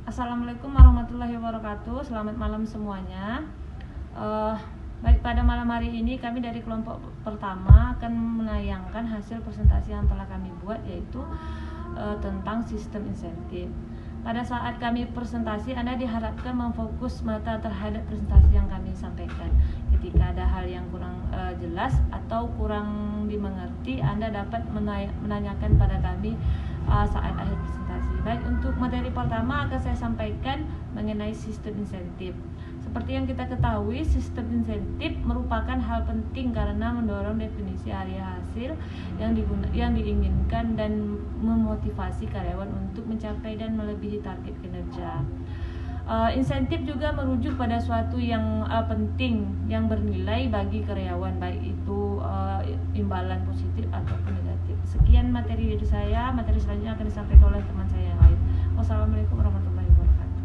Assalamualaikum warahmatullahi wabarakatuh. Selamat malam semuanya. Baik, pada malam hari ini kami dari kelompok pertama akan menayangkan hasil presentasi yang telah kami buat, yaitu tentang sistem insentif. Pada saat kami presentasi, Anda diharapkan memfokus mata terhadap presentasi yang kami sampaikan. Ketika ada hal yang kurang jelas atau kurang dimengerti, Anda dapat menanyakan pada kami saat akhir presentasi. Baik, untuk materi pertama akan saya sampaikan mengenai sistem insentif. Seperti yang kita ketahui, sistem insentif merupakan hal penting karena mendorong definisi area hasil yang diinginkan dan memotivasi karyawan untuk mencapai dan melebihi target kinerja. Insentif juga merujuk pada suatu yang penting yang bernilai bagi karyawan, baik itu imbalan positif ataupun negatif. Sekian materi dari saya. Materi selanjutnya akan disampaikan oleh teman saya yang lain. Wassalamualaikum warahmatullahi wabarakatuh.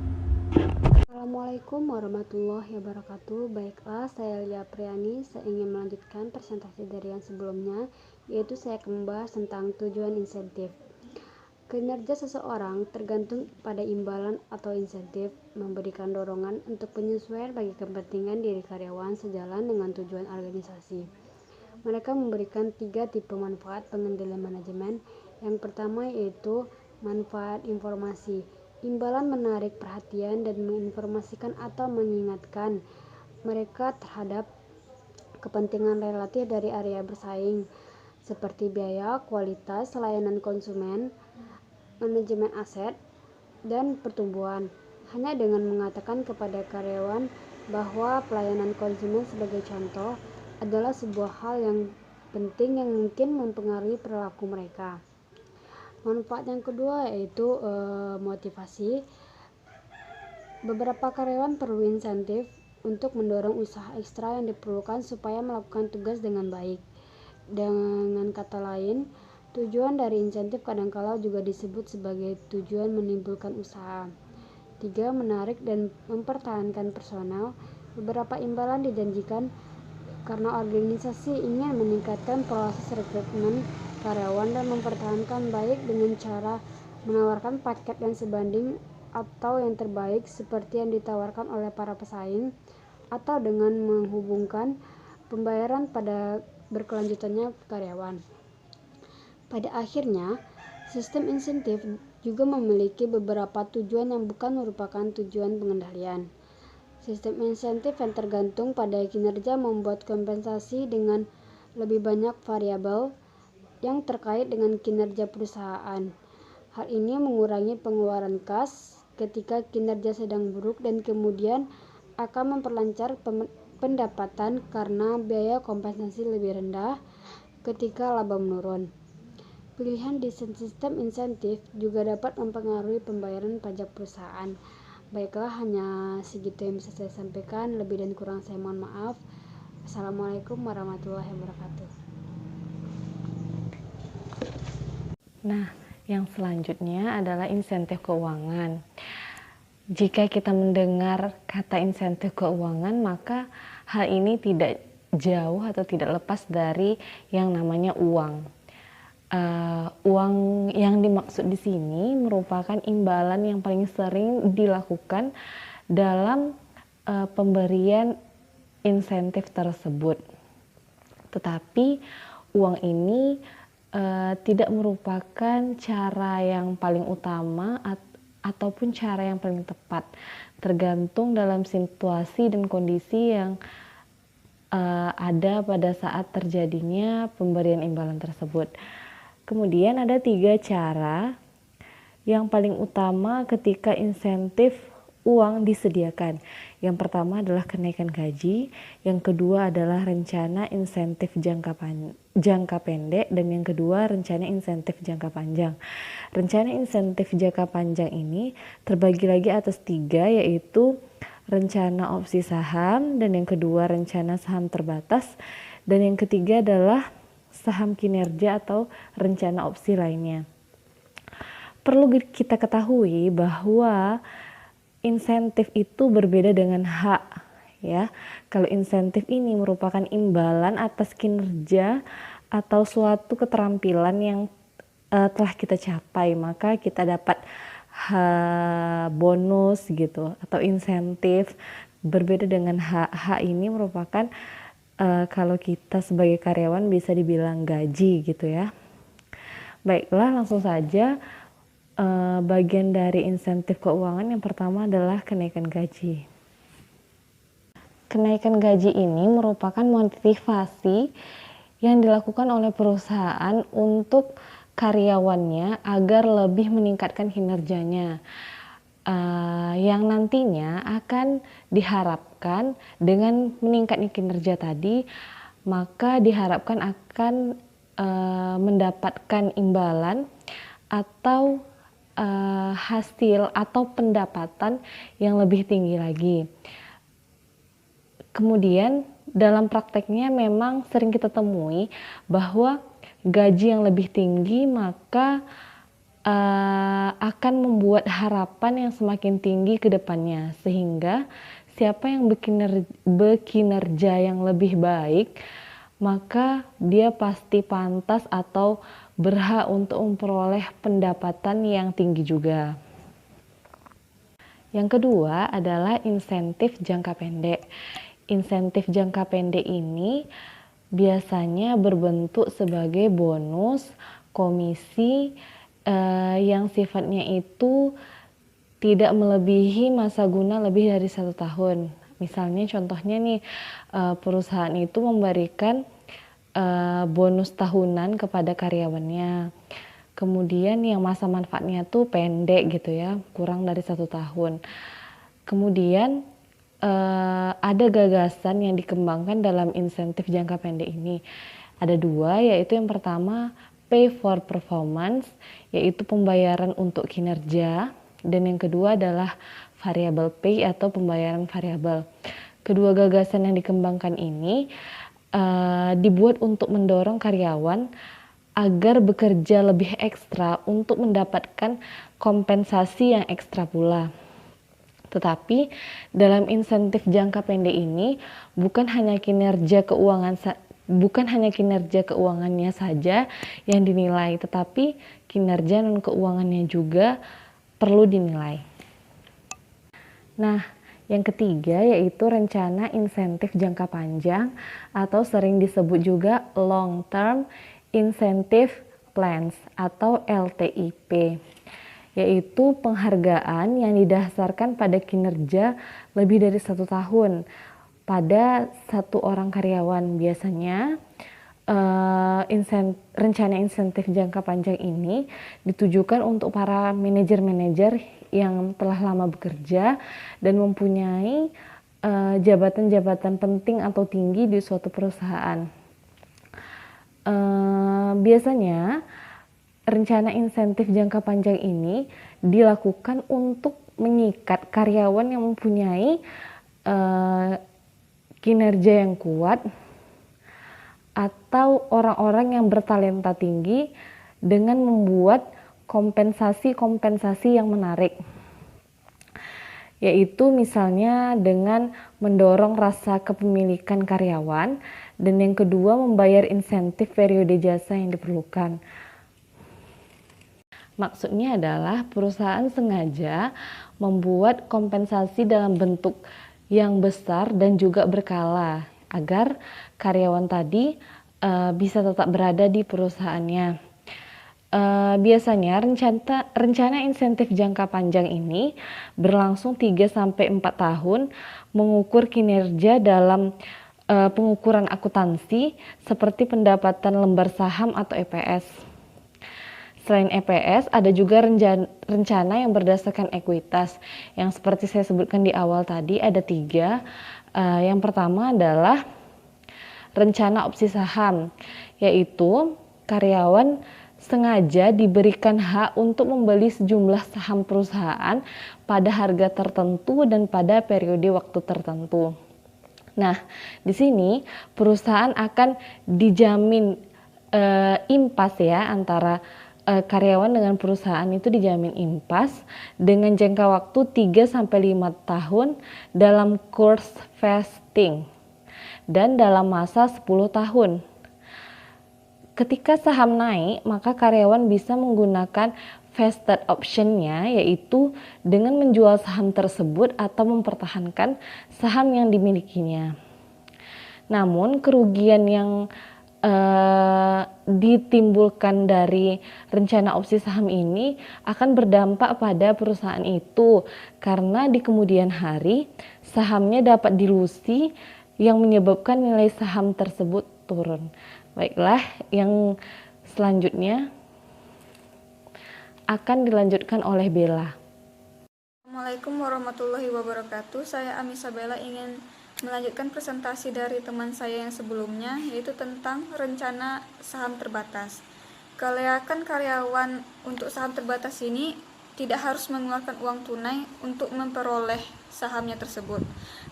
Assalamualaikum warahmatullahi wabarakatuh. Baiklah, saya Lia Priani. Saya ingin melanjutkan presentasi dari yang sebelumnya, yaitu saya akan membahas tentang tujuan insentif. Kinerja seseorang tergantung pada imbalan atau insentif, memberikan dorongan untuk penyesuaian bagi kepentingan diri karyawan sejalan dengan tujuan organisasi. Mereka memberikan 3 tipe manfaat pengendalian manajemen. Yang pertama yaitu manfaat informasi. Imbalan menarik perhatian dan menginformasikan atau mengingatkan mereka terhadap kepentingan relatif dari area bersaing, seperti biaya, kualitas, layanan konsumen, manajemen aset, dan pertumbuhan. Hanya dengan mengatakan kepada karyawan bahwa pelayanan konsumen sebagai contoh adalah sebuah hal yang penting yang mungkin mempengaruhi perilaku mereka. Manfaat yang kedua yaitu motivasi. Beberapa karyawan perlu insentif untuk mendorong usaha ekstra yang diperlukan supaya melakukan tugas dengan baik. Dengan kata lain, tujuan dari insentif kadangkala juga disebut sebagai tujuan menimbulkan usaha. 3. Menarik dan mempertahankan personal. Beberapa imbalan dijanjikan karena organisasi ingin meningkatkan proses rekrutmen karyawan dan mempertahankan baik dengan cara menawarkan paket yang sebanding atau yang terbaik seperti yang ditawarkan oleh para pesaing, atau dengan menghubungkan pembayaran pada berkelanjutannya karyawan. Pada akhirnya, sistem insentif juga memiliki beberapa tujuan yang bukan merupakan tujuan pengendalian. Sistem insentif yang tergantung pada kinerja membuat kompensasi dengan lebih banyak variabel yang terkait dengan kinerja perusahaan. Hal ini mengurangi pengeluaran kas ketika kinerja sedang buruk dan kemudian akan memperlancar pendapatan karena biaya kompensasi lebih rendah ketika laba menurun. Pilihan desain sistem insentif juga dapat mempengaruhi pembayaran pajak perusahaan. Baiklah, hanya segitu yang bisa saya sampaikan. Lebih dan kurang saya mohon maaf. Assalamualaikum warahmatullahi wabarakatuh. Nah, yang selanjutnya adalah insentif keuangan. Jika kita mendengar kata insentif keuangan, maka hal ini tidak jauh atau tidak lepas dari yang namanya uang. Uang yang dimaksud di sini merupakan imbalan yang paling sering dilakukan dalam pemberian insentif tersebut. Tetapi uang ini tidak merupakan cara yang paling utama ataupun cara yang paling tepat, tergantung dalam situasi dan kondisi yang ada pada saat terjadinya pemberian imbalan tersebut. Kemudian ada 3 cara yang paling utama ketika insentif uang disediakan. Yang pertama adalah kenaikan gaji, yang kedua adalah rencana insentif jangka pendek, dan yang kedua rencana insentif jangka panjang. Rencana insentif jangka panjang ini terbagi lagi atas 3, yaitu rencana opsi saham, dan yang kedua rencana saham terbatas, dan yang ketiga adalah saham kinerja atau rencana opsi lainnya. Perlu kita ketahui bahwa insentif itu berbeda dengan hak, ya. Kalau insentif ini merupakan imbalan atas kinerja atau suatu keterampilan yang telah kita capai, maka kita dapat bonus gitu atau insentif. Berbeda dengan H ini merupakan kalau kita sebagai karyawan bisa dibilang gaji gitu ya. Baiklah, langsung saja bagian dari insentif keuangan yang pertama adalah kenaikan gaji. Kenaikan gaji ini merupakan motivasi yang dilakukan oleh perusahaan untuk karyawannya agar lebih meningkatkan kinerjanya. Yang nantinya akan diharapkan dengan meningkatnya kinerja tadi, maka diharapkan akan mendapatkan imbalan atau hasil atau pendapatan yang lebih tinggi lagi. Kemudian dalam prakteknya memang sering kita temui bahwa gaji yang lebih tinggi maka akan membuat harapan yang semakin tinggi ke depannya, sehingga siapa yang berkinerja yang lebih baik maka dia pasti pantas atau berhak untuk memperoleh pendapatan yang tinggi juga. Yang kedua adalah insentif jangka pendek. Insentif jangka pendek ini biasanya berbentuk sebagai bonus, komisi yang sifatnya itu tidak melebihi masa guna lebih dari 1 tahun. Misalnya contohnya nih, perusahaan itu memberikan bonus tahunan kepada karyawannya. Kemudian yang masa manfaatnya tuh pendek gitu ya, kurang dari 1 tahun. Kemudian ada gagasan yang dikembangkan dalam insentif jangka pendek ini. Ada 2, yaitu yang pertama pay for performance, yaitu pembayaran untuk kinerja, dan yang kedua adalah variable pay atau pembayaran variabel. Kedua gagasan yang dikembangkan ini dibuat untuk mendorong karyawan agar bekerja lebih ekstra untuk mendapatkan kompensasi yang ekstra pula. Tetapi dalam insentif jangka pendek ini bukan hanya kinerja keuangannya saja yang dinilai, tetapi kinerja non keuangannya juga perlu dinilai. Nah, yang ketiga yaitu rencana insentif jangka panjang atau sering disebut juga long term incentive plans atau LTIP, yaitu penghargaan yang didasarkan pada kinerja lebih dari 1 tahun pada 1 orang karyawan. Biasanya rencana insentif jangka panjang ini ditujukan untuk para manajer-manajer yang telah lama bekerja dan mempunyai jabatan-jabatan penting atau tinggi di suatu perusahaan. Biasanya rencana insentif jangka panjang ini dilakukan untuk mengikat karyawan yang mempunyai kinerja yang kuat atau orang-orang yang bertalenta tinggi dengan membuat kompensasi-kompensasi yang menarik, yaitu misalnya dengan mendorong rasa kepemilikan karyawan, dan yang kedua membayar insentif periode jasa yang diperlukan. Maksudnya adalah perusahaan sengaja membuat kompensasi dalam bentuk yang besar dan juga berkala agar karyawan tadi bisa tetap berada di perusahaannya. Biasanya rencana insentif jangka panjang ini berlangsung 3-4 tahun, mengukur kinerja dalam pengukuran akuntansi seperti pendapatan lembar saham atau EPS. Selain EPS, ada juga rencana yang berdasarkan ekuitas, yang seperti saya sebutkan di awal tadi ada 3. Yang pertama adalah rencana opsi saham, yaitu karyawan sengaja diberikan hak untuk membeli sejumlah saham perusahaan pada harga tertentu dan pada periode waktu tertentu. Nah, di sini perusahaan akan dijamin impas ya, antara karyawan dengan perusahaan itu dijamin impas dengan jangka waktu 3-5 tahun dalam course vesting dan dalam masa 10 tahun. Ketika saham naik, maka karyawan bisa menggunakan vested optionnya, yaitu dengan menjual saham tersebut atau mempertahankan saham yang dimilikinya. Namun kerugian yang ditimbulkan dari rencana opsi saham ini akan berdampak pada perusahaan itu, karena di kemudian hari sahamnya dapat dilusi yang menyebabkan nilai saham tersebut turun. Baiklah, yang selanjutnya akan dilanjutkan oleh Bella. Assalamualaikum warahmatullahi wabarakatuh. Saya Amisa Bella ingin melanjutkan presentasi dari teman saya yang sebelumnya, yaitu tentang rencana saham terbatas. Kelayakan karyawan untuk saham terbatas ini tidak harus mengeluarkan uang tunai untuk memperoleh sahamnya tersebut,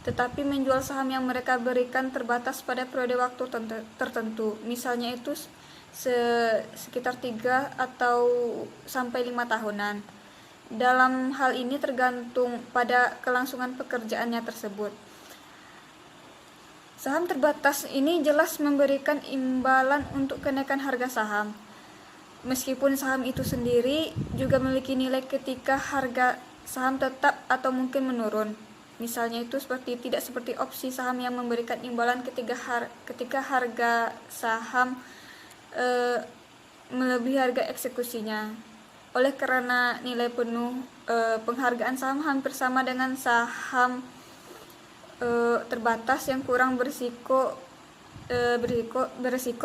tetapi menjual saham yang mereka berikan terbatas pada periode waktu tertentu, misalnya itu sekitar 3 atau sampai 5 tahunan. Dalam hal ini tergantung pada kelangsungan pekerjaannya tersebut. Saham terbatas ini jelas memberikan imbalan untuk kenaikan harga saham. Meskipun saham itu sendiri juga memiliki nilai ketika harga saham tetap atau mungkin menurun. Misalnya itu tidak seperti opsi saham yang memberikan imbalan ketika harga saham melebihi harga eksekusinya. Oleh karena nilai penuh penghargaan saham hampir sama dengan saham terbatas yang kurang berisiko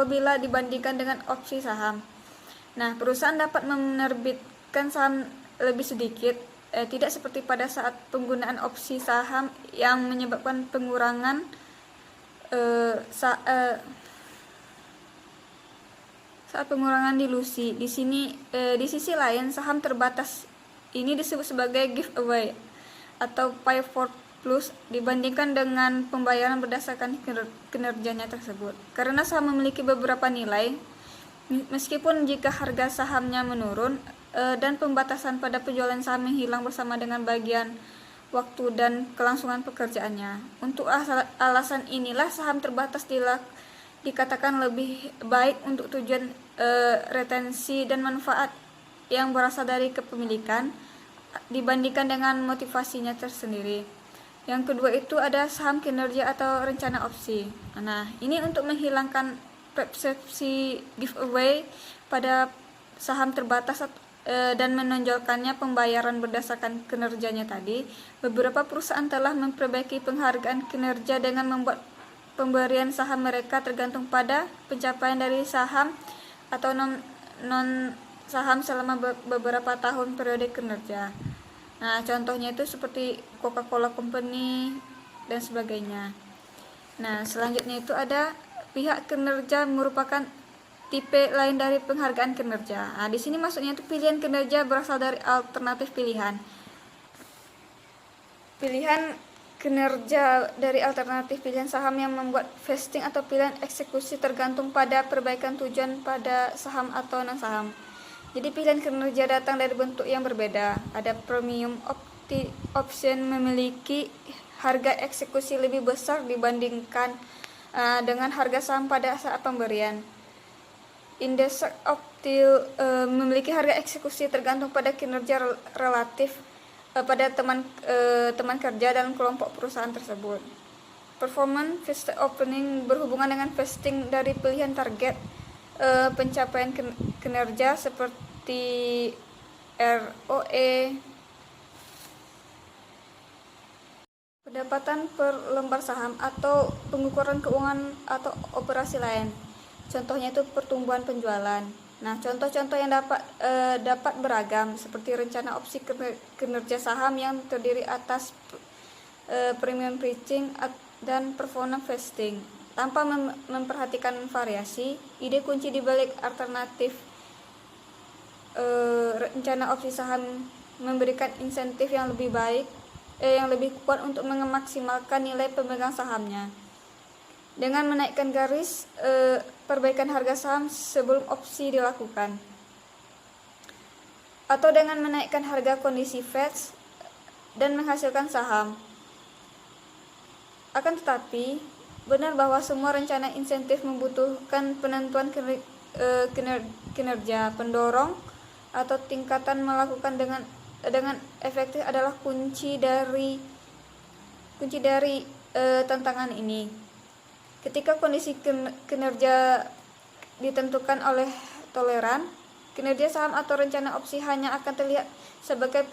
bila dibandingkan dengan opsi saham. Nah, perusahaan dapat menerbitkan saham lebih sedikit, tidak seperti pada saat penggunaan opsi saham yang menyebabkan pengurangan saat pengurangan dilusi. Di sisi lain, saham terbatas ini disebut sebagai giveaway atau pay for plus dibandingkan dengan pembayaran berdasarkan kinerjanya tersebut. Karena saham memiliki beberapa nilai, meskipun jika harga sahamnya menurun dan pembatasan pada penjualan saham yang hilang bersama dengan bagian waktu dan kelangsungan pekerjaannya. Untuk alasan inilah saham terbatas dikatakan lebih baik untuk tujuan retensi dan manfaat yang berasal dari kepemilikan dibandingkan dengan motivasinya tersendiri. Yang kedua itu ada saham kinerja atau rencana opsi. Nah, ini untuk menghilangkan persepsi giveaway pada saham terbatas dan menonjolkannya pembayaran berdasarkan kinerjanya tadi. Beberapa perusahaan telah memperbaiki penghargaan kinerja dengan membuat pemberian saham mereka tergantung pada pencapaian dari saham atau non saham selama beberapa tahun periode kinerja. Nah, contohnya itu seperti Coca-Cola Company dan sebagainya. Nah, selanjutnya itu ada pihak kinerja merupakan tipe lain dari penghargaan kinerja. Nah, di sini maksudnya itu pilihan kinerja berasal dari alternatif pilihan. Pilihan kinerja dari alternatif pilihan saham yang membuat vesting atau pilihan eksekusi tergantung pada perbaikan tujuan pada saham atau non-saham. Jadi pilihan kinerja datang dari bentuk yang berbeda. Ada premium option memiliki harga eksekusi lebih besar dibandingkan dengan harga saham pada saat pemberian. Index optil memiliki harga eksekusi tergantung pada kinerja relatif pada teman kerja dalam kelompok perusahaan tersebut. Performance vested opening berhubungan dengan vesting dari pilihan target pencapaian kinerja seperti ROE, pendapatan per lembar saham, atau pengukuran keuangan atau operasi lain. Contohnya itu pertumbuhan penjualan. Nah, contoh-contoh yang dapat beragam seperti rencana opsi kinerja saham yang terdiri atas premium pricing dan performance vesting. Tanpa memperhatikan variasi, ide kunci di balik alternatif rencana opsi saham memberikan insentif yang lebih kuat untuk memaksimalkan nilai pemegang sahamnya. Dengan menaikkan garis perbaikan harga saham sebelum opsi dilakukan, atau dengan menaikkan harga kondisi VETS dan menghasilkan saham. Akan tetapi, benar bahwa semua rencana insentif membutuhkan penentuan kinerja pendorong atau tingkatan melakukan dengan efektif adalah kunci dari tantangan ini. Ketika kondisi kinerja ditentukan oleh toleran, kinerja saham atau rencana opsi hanya akan terlihat sebagai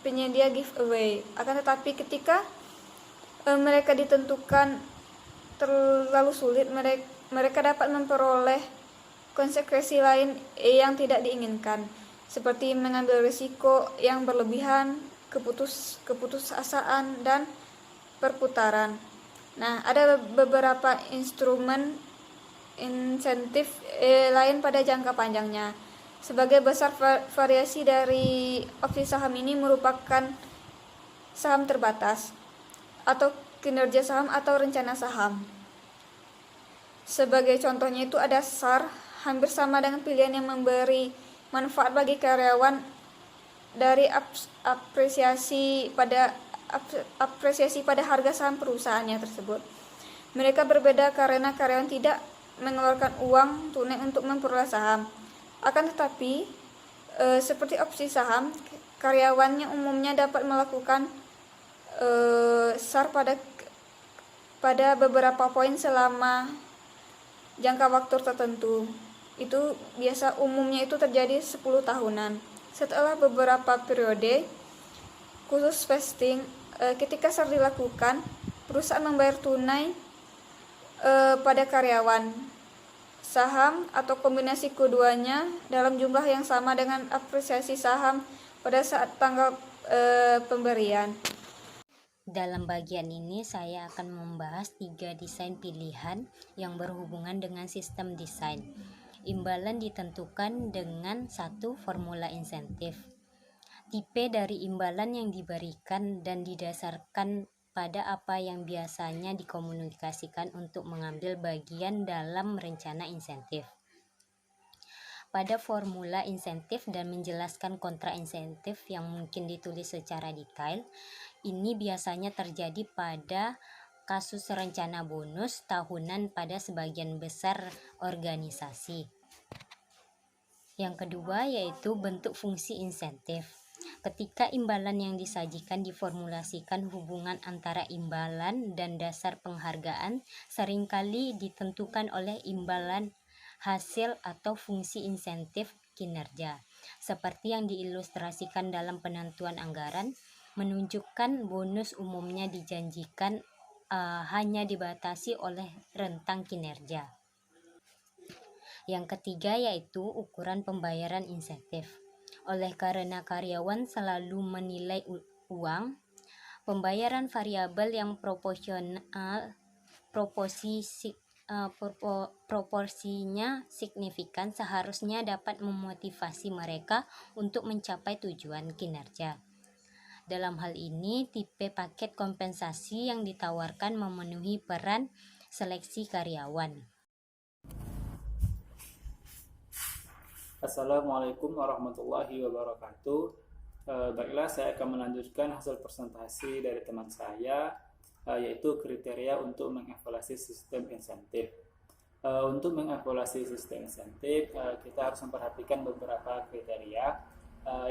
penyedia giveaway. Akan tetapi ketika mereka ditentukan terlalu sulit, mereka dapat memperoleh konsekuensi lain yang tidak diinginkan, seperti mengambil risiko yang berlebihan, keputusasaan, dan perputaran. Nah, ada beberapa instrumen insentif lain pada jangka panjangnya. Sebagai besar variasi dari opsi saham ini merupakan saham terbatas atau kinerja saham atau rencana saham. Sebagai contohnya itu ada SAR, hampir sama dengan pilihan yang memberi manfaat bagi karyawan dari apresiasi pada harga saham perusahaannya tersebut. Mereka berbeda karena karyawan tidak mengeluarkan uang tunai untuk memperoleh saham. Akan tetapi, seperti opsi saham, karyawannya umumnya dapat melakukan SAR pada beberapa poin selama jangka waktu tertentu. Itu umumnya itu terjadi 10 tahunan. Setelah beberapa periode khusus vesting, ketika SAR dilakukan, perusahaan membayar tunai pada karyawan saham atau kombinasi keduanya dalam jumlah yang sama dengan apresiasi saham pada saat tanggal pemberian. Dalam bagian ini saya akan membahas 3 desain pilihan yang berhubungan dengan sistem desain. Imbalan ditentukan dengan 1 formula insentif. Tipe dari imbalan yang diberikan dan didasarkan pada apa yang biasanya dikomunikasikan untuk mengambil bagian dalam rencana insentif. Pada formula insentif dan menjelaskan kontra insentif yang mungkin ditulis secara detail, ini biasanya terjadi pada kasus rencana bonus tahunan pada sebagian besar organisasi. Yang kedua yaitu bentuk fungsi insentif. Ketika imbalan yang disajikan diformulasikan hubungan antara imbalan dan dasar penghargaan seringkali ditentukan oleh imbalan hasil atau fungsi insentif kinerja. Seperti yang diilustrasikan dalam penentuan anggaran, menunjukkan bonus umumnya dijanjikan hanya dibatasi oleh rentang kinerja. Yang ketiga yaitu ukuran pembayaran insentif. Oleh karena karyawan selalu menilai uang, pembayaran variabel yang proporsinya signifikan seharusnya dapat memotivasi mereka untuk mencapai tujuan kinerja. Dalam hal ini, tipe paket kompensasi yang ditawarkan memenuhi peran seleksi karyawan. Assalamualaikum warahmatullahi wabarakatuh. Baiklah, saya akan melanjutkan hasil presentasi dari teman saya, yaitu kriteria untuk mengevaluasi sistem insentif. Untuk mengevaluasi sistem insentif, kita harus memperhatikan beberapa kriteria.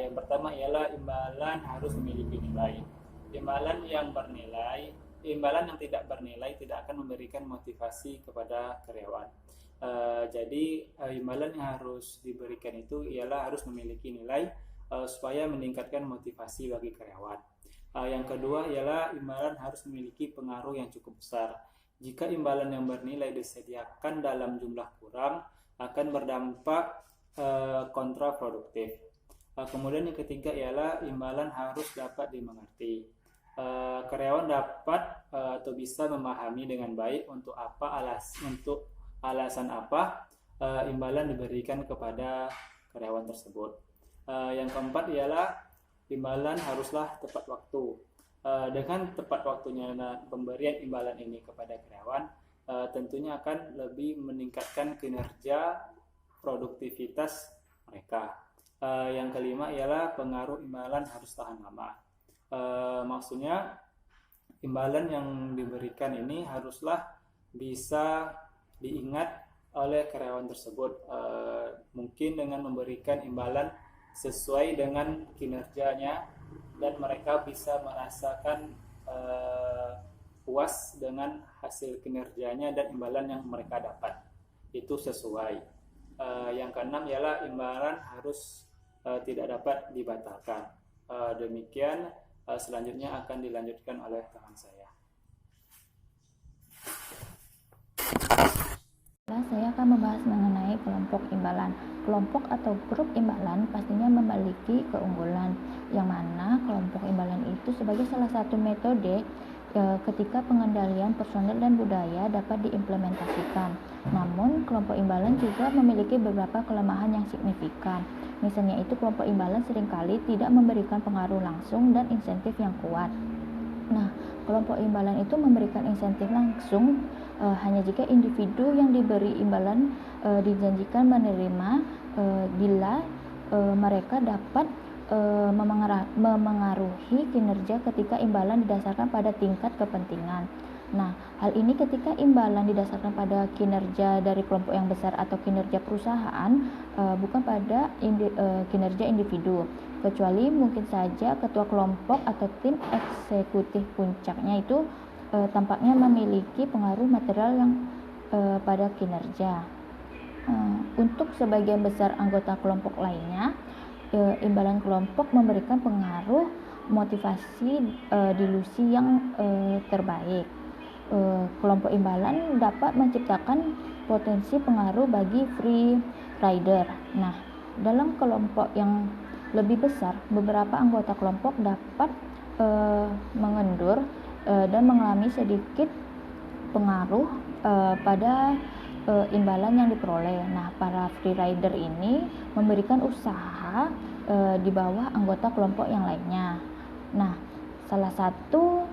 Yang pertama ialah imbalan harus memiliki nilai. Imbalan yang tidak bernilai tidak akan memberikan motivasi kepada karyawan. Jadi imbalan yang harus diberikan itu ialah harus memiliki nilai supaya meningkatkan motivasi bagi karyawan. Yang kedua ialah imbalan harus memiliki pengaruh yang cukup besar. Jika imbalan yang bernilai disediakan dalam jumlah kurang, akan berdampak kontraproduktif. Kemudian yang ketiga ialah imbalan harus dapat dimengerti. Karyawan dapat atau bisa memahami dengan baik untuk alasan apa imbalan diberikan kepada karyawan tersebut. Yang keempat ialah imbalan haruslah tepat waktu. Dengan tepat waktunya pemberian imbalan ini kepada karyawan, tentunya akan lebih meningkatkan kinerja produktivitas mereka. Yang kelima ialah pengaruh imbalan harus tahan lama. Maksudnya imbalan yang diberikan ini haruslah bisa diingat oleh karyawan tersebut. Mungkin dengan memberikan imbalan sesuai dengan kinerjanya dan mereka bisa merasakan puas dengan hasil kinerjanya dan imbalan yang mereka dapat. Itu sesuai. Yang keenam ialah imbalan harus tidak dapat dibatalkan. Demikian selanjutnya akan dilanjutkan oleh teman saya. Saya akan membahas mengenai kelompok imbalan. Kelompok atau grup imbalan pastinya memiliki keunggulan, yang mana kelompok imbalan itu sebagai salah satu metode ketika pengendalian personel dan budaya dapat diimplementasikan. Namun, kelompok imbalan juga memiliki beberapa kelemahan yang signifikan. Misalnya itu kelompok imbalan seringkali tidak memberikan pengaruh langsung dan insentif yang kuat. Nah, kelompok imbalan itu memberikan insentif langsung hanya jika individu yang diberi imbalan dijanjikan menerima bila mereka dapat memengaruhi kinerja ketika imbalan didasarkan pada tingkat kepentingan. Nah, hal ini ketika imbalan didasarkan pada kinerja dari kelompok yang besar atau kinerja perusahaan, bukan pada kinerja individu. Kecuali mungkin saja ketua kelompok atau tim eksekutif puncaknya itu tampaknya memiliki pengaruh material yang pada kinerja. Untuk sebagian besar anggota kelompok lainnya, imbalan kelompok memberikan pengaruh motivasi dilusi yang terbaik. Kelompok imbalan dapat menciptakan potensi pengaruh bagi free rider. Nah, dalam kelompok yang lebih besar, beberapa anggota kelompok dapat mengendur dan mengalami sedikit pengaruh pada imbalan yang diperoleh. Nah, para free rider ini memberikan usaha di bawah anggota kelompok yang lainnya. Nah, salah satu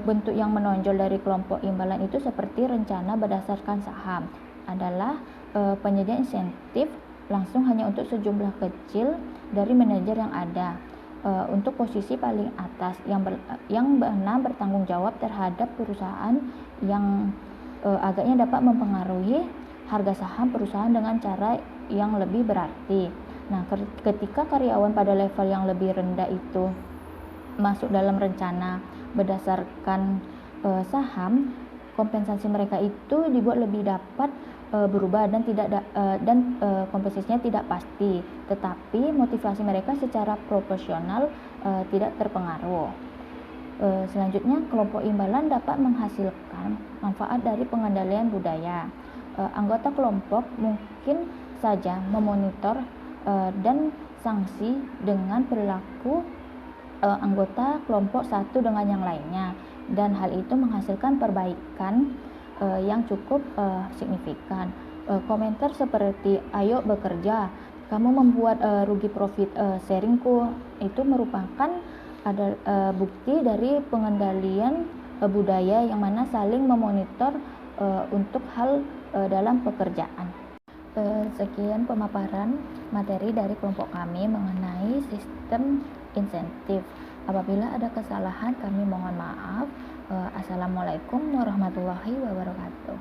bentuk yang menonjol dari kelompok imbalan itu seperti rencana berdasarkan saham adalah penyediaan insentif langsung hanya untuk sejumlah kecil dari manajer yang ada untuk posisi paling atas yang benar bertanggung jawab terhadap perusahaan yang agaknya dapat mempengaruhi harga saham perusahaan dengan cara yang lebih berarti. Nah, ketika karyawan pada level yang lebih rendah itu masuk dalam rencana berdasarkan saham, kompensasi mereka itu dibuat lebih dapat berubah dan kompensasinya tidak pasti, tetapi motivasi mereka secara proporsional tidak terpengaruh. Selanjutnya, kelompok imbalan dapat menghasilkan manfaat dari pengendalian budaya. Anggota kelompok mungkin saja memonitor dan sanksi dengan perilaku anggota kelompok satu dengan yang lainnya, dan hal itu menghasilkan perbaikan yang cukup signifikan. Komentar seperti "ayo bekerja, kamu membuat rugi profit sharingku" itu merupakan bukti dari pengendalian budaya yang mana saling memonitor untuk hal dalam pekerjaan. Sekian pemaparan materi dari kelompok kami mengenai sistem insentif. Apabila ada kesalahan, kami mohon maaf. Assalamualaikum warahmatullahi wabarakatuh.